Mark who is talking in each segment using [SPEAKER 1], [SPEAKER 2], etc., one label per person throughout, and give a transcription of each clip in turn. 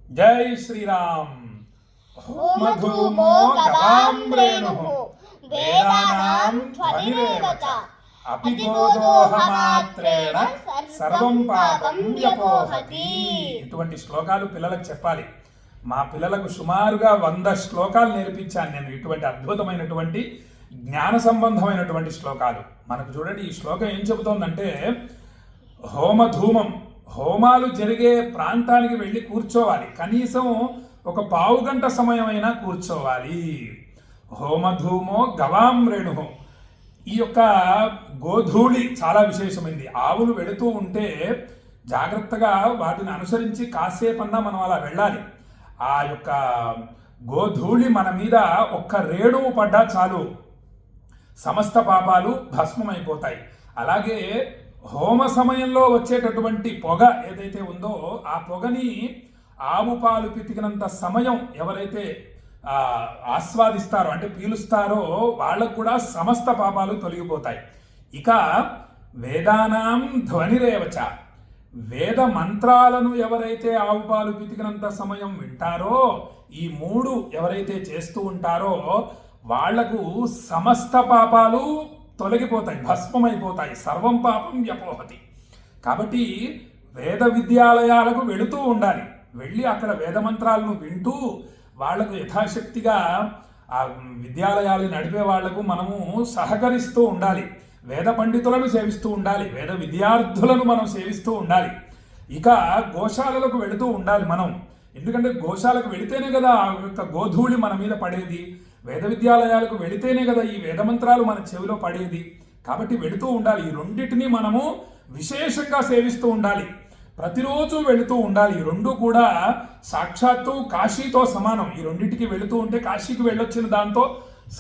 [SPEAKER 1] జై శ్రీరామ్. హోమధూమో గవాం రేణుః వేదానాం ధ్వనిరేవ చ అపిగోదోహమాత్రేణ సర్వం పాపం వ్యపోహతి. ఇటువంటి శ్లోకాలు పిల్లలకు చెప్పాలి. మా పిల్లలకు సుమారుగా 100 శ్లోకాలు నేర్పించాను నేను. ఇటువంటి అద్భుతమైనటువంటి జ్ఞాన సంబంధమైనటువంటి శ్లోకాలు. మనకు చూడండి, ఈ శ్లోకం ఏం చెబుతోందంటే, హోమధూమం, హోమాలు జరిగే ప్రాంతానికి వెళ్ళి కూర్చోవాలి. కనీసం ఒక పావు గంట సమయం అయినా కూర్చోవాలి. హోమధూమో గవాం రేణుః. ఈ యొక్క గోధూళి చాలా విశేషమైంది. ఆవులు వెళుతూ ఉంటే జాగ్రత్తగా వాటిని అనుసరించి కాసేపన్నా మనం అలా వెళ్ళాలి. ఆ యొక్క గోధూళి మన మీద ఒక్క రేణువు పడ్డా చాలు, సమస్త పాపాలు భస్మమైపోతాయి. అలాగే హోమ సమయంలో వచ్చేటటువంటి పొగ ఏదైతే ఉందో, ఆ పొగని ఆవు పాలు పితికినంత సమయం ఎవరైతే ఆస్వాదిస్తారో, అంటే పీలుస్తారో, వాళ్ళకు కూడా సమస్త పాపాలు తొలగిపోతాయి. ఇక వేదానాం ధ్వనిరేవచ, వేద మంత్రాలను ఎవరైతే ఆవు పాలు పితికినంత సమయం వింటారో, ఈ 3 ఎవరైతే చేస్తూ ఉంటారో వాళ్లకు సమస్త పాపాలు తొలగిపోతాయి, భస్మమైపోతాయి. సర్వం పాపం వ్యపోహతి. కాబట్టి వేద విద్యాలయాలకు వెళుతూ ఉండాలి. వెళ్ళి అక్కడ వేద మంత్రాలను వింటూ వాళ్లకు యథాశక్తిగా ఆ విద్యాలయాలు నడిపే వాళ్లకు మనము సహకరిస్తూ ఉండాలి. వేద పండితులను సేవిస్తూ ఉండాలి. వేద విద్యార్థులను మనం సేవిస్తూ ఉండాలి. ఇక గోశాలలకు వెళుతూ ఉండాలి మనం. ఎందుకంటే గోశాలకు వెళితేనే కదా ఆ యొక్క గోధూళి మన మీద పడేది. వేద విద్యాలయాలకు వెళితేనే కదా ఈ వేదమంత్రాలు మన చెవిలో పడేది. కాబట్టి వెళుతూ ఉండాలి. ఈ రెండింటినీ మనము విశేషంగా సేవిస్తూ ఉండాలి. ప్రతిరోజు వెళుతూ ఉండాలి. ఈ 2 కూడా సాక్షాత్తు కాశీతో సమానం. ఈ రెండింటికి వెళుతూ ఉంటే కాశీకి వెళ్ళొచ్చిన దాంతో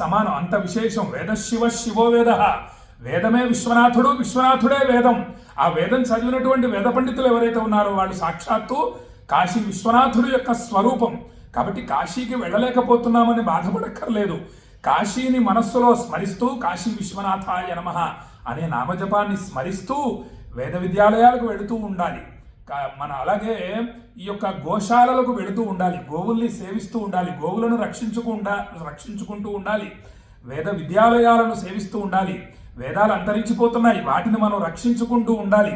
[SPEAKER 1] సమానం. అంత విశేషం. వేద శివ శివో వేద, వేదమే విశ్వనాథుడు, విశ్వనాథుడే వేదం. ఆ వేదం చదివినటువంటి వేద పండితులు ఎవరైతే ఉన్నారో వాళ్ళు సాక్షాత్తు కాశీ విశ్వనాథుడు యొక్క స్వరూపం. కాబట్టి కాశీకి వెళ్ళలేకపోతున్నామని బాధపడక్కర్లేదు. కాశీని మనస్సులో స్మరిస్తూ కాశీ విశ్వనాథాయ నమః అనే నామజపాన్ని స్మరిస్తూ వేద విద్యాలయాలకు వెళుతూ ఉండాలి. అలాగే ఈ యొక్క గోశాలలకు వెళుతూ ఉండాలి. గోవుల్ని సేవిస్తూ ఉండాలి. గోవులను రక్షించుకుంటూ ఉండాలి. వేద విద్యాలయాలను సేవిస్తూ ఉండాలి. వేదాలు అంతరించిపోతున్నాయి, వాటిని మనం రక్షించుకుంటూ ఉండాలి.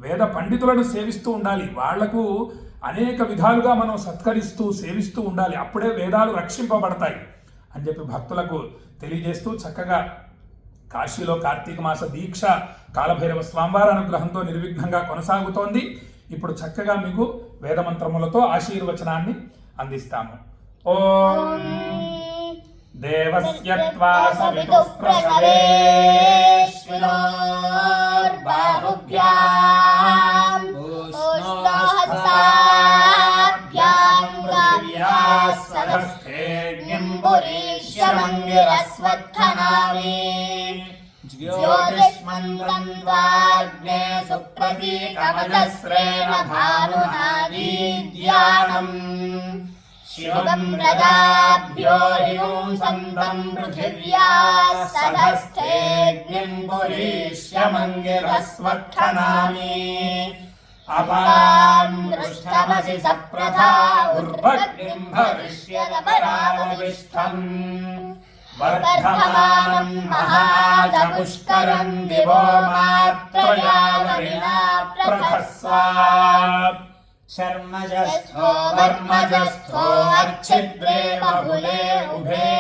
[SPEAKER 1] వేద పండితులను సేవిస్తూ ఉండాలి. వాళ్లకు అనేక విధాలుగా మనం సత్కరిస్తూ సేవిస్తూ ఉండాలి. అప్పుడే వేదాలు రక్షింపబడతాయి అని చెప్పి భక్తులకు తెలియజేస్తూ చక్కగా కాశీలో కార్తీక మాస దీక్ష కాలభైరవ స్వామివారి అనుగ్రహంతో నిర్విఘ్నంగా కొనసాగుతోంది. ఇప్పుడు చక్కగా మీకు వేదమంత్రములతో ఆశీర్వచనాన్ని అందిస్తాము. ఓం దేవస్య త్వా సవితుః ప్రసవేశ్వరోర్బాహుభ్యాం ఉష్ణోహస్తాభ్యాం పృథివ్యాః సదస్థేన్యం పురీష్యమంగిరస్వత్థనామి జ్యోతిష్మంత్రం త్వాగ్నే సుప్రతీకమజస్రేణ భానునాదీద్యానం శివం రదాభ్యో హింసంతం పృథివ్యాః సదస్థేన్యం పురీష్యమంగిరస్వత్థనామి అపాం పృష్ఠమసి సప్రథా ఉర్వగ్నిం భవిష్యదపరావవిష్టం వర్ధమానం మహాజపుష్కరం దివో మాత్రయా వరిణా ప్రథస్వా శర్మజస్థో వర్మజస్థో అర్చిద్రే బహుళే ఉభే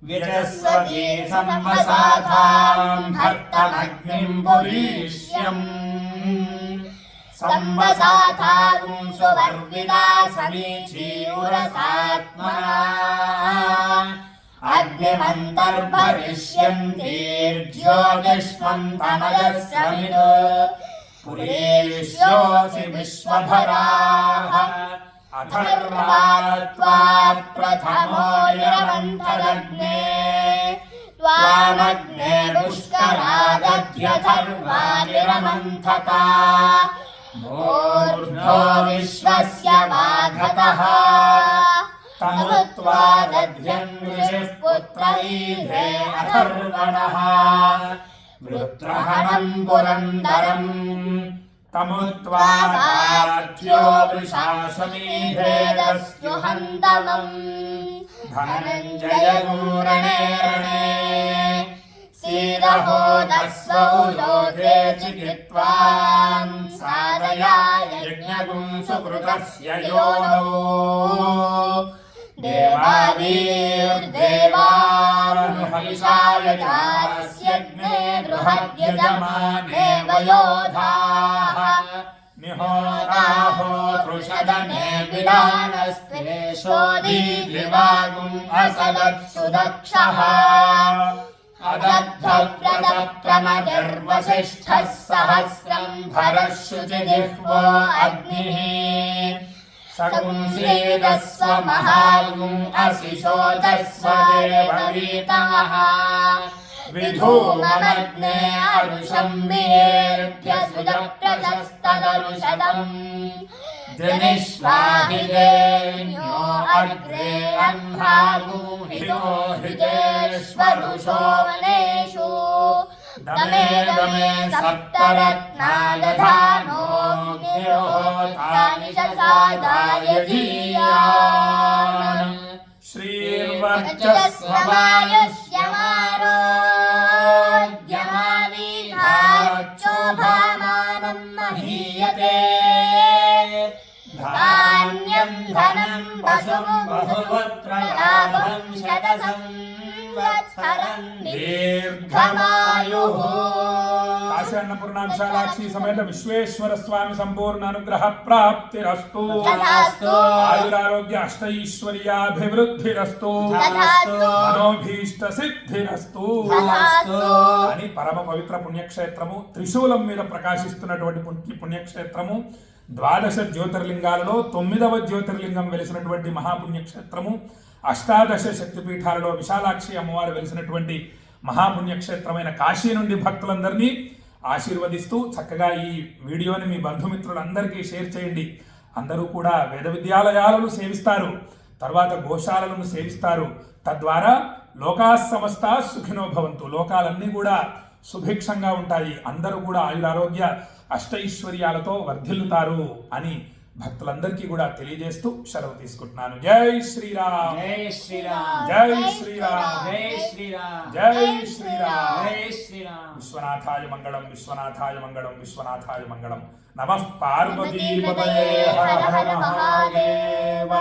[SPEAKER 1] విజస్వతి సంవసాథాం భర్తమగ్నిం పురీష్యం సంవసాథాం సువర్విదా సమీచీవురసాత్మనా అగ్నిమంతర్భరిష్యంతి జ్యోతిష్మంతమయస్రమిదో పురీష్యోసి విశ్వభరాః అథర్వాత్వా ప్రథమో నిరమంతరగ్నే త్వామగ్నే పుష్కరాదధ్యథర్వా నిరమంతకా మూర్ధ్వో విశ్వస్య వాఘతః తముత్వా దధ్యన్ ఋషిః పుత్రైధే అథర్వణః వృత్రహణం పురందరం తముత్వా
[SPEAKER 2] मह्यो वृषा समीभेदस्युहन्तमम् धनञ्जयगुरणे रणे सीदहोदस्वौ लोके चिकित्वां साधया यज्ञगुं सुकृतस्य योनौ देवाभिर्देवानुहविषायजास्यग्ने बृहद्यजमाने वयोधाः निहोताहो तृषदने विडानस्त्वेषोदीदिवागुम् असदत्सु दक्षः अदद्धव्रतप्रमदर्वसिष्ठः सहस्रम् भरः शुचिजिह्वो अग्निः सकुंसीदस्व महागुम् असिशोदस्व देववीतमः विधूममग्ने अरुषम् वियेभ्य सुजप्रशस्तदरुषदम् जनिष्वाहिदेन्यो अग्रे अह्नागुहितो हितेष्वरुषो वनेषु दमे दमे सप्तरत्नादधानोऽग्निहोतानि शसादाय जीयान् श्रीर्वर्चस्वमायुष्यमारोग्यमावीधाच्चोभामानं महीयते धान्यं धनं पशुं बहुपुत्रलाभं शतसंवत्सरं दीर्घमायुः।
[SPEAKER 1] काशी अन्नपूर्णा विशालाक्षी समेत विश्वेश्वर स्वामी संपूर्ण अनुग्रह प्राप्तिरस्तु। आयुरारोग्य अष्टैश्वर्याभिवृद्धिरस्तु। మనోభీష్ట సిద్ధిరస్తు అని పరమ పవిత్ర పుణ్యక్షేత్రము, త్రిశూలం మీద ప్రకాశిస్తున్నటువంటి పుణ్యక్షేత్రము, ద్వాదశ జ్యోతిర్లింగాలలో 9వ జ్యోతిర్లింగం వెలిసినటువంటి మహాపుణ్యక్షేత్రము, అష్టాదశ శక్తిపీఠాలలో విశాలాక్షి అమ్మవారు వెలిసినటువంటి మహాపుణ్యక్షేత్రమైన కాశీ నుండి భక్తులందరినీ ఆశీర్వదిస్తూ చక్కగా ఈ వీడియోని మీ బంధుమిత్రులందరికీ షేర్ చేయండి. అందరూ కూడా వేద విద్యాలయాలను సేవిస్తారు, తర్వాత గోశాలను సేవిస్తారు. తద్వారా లోకా సమస్త సుఖినో భవంతు, లోకాలన్నీ కూడా సుభిక్షంగా ఉంటాయి, అందరూ కూడా ఆయురారోగ్య అష్టైశ్వర్యాలతో వర్ధిల్లుతారు అని భక్తులందరికీ కూడా తెలియజేస్తూ సెలవు తీసుకుంటున్నాను. జై శ్రీరామ్,
[SPEAKER 2] జై శ్రీరామ్,
[SPEAKER 1] జై శ్రీరామ్,
[SPEAKER 2] జై శ్రీరామ్,
[SPEAKER 1] జై శ్రీరామ్,
[SPEAKER 2] జై శ్రీరామ్.
[SPEAKER 1] విశ్వనాథాయ మంగళం, విశ్వనాథాయ మంగళం, విశ్వనాథాయ మంగళం. నమః పార్వతీపతయే హర హర మహాదేవ.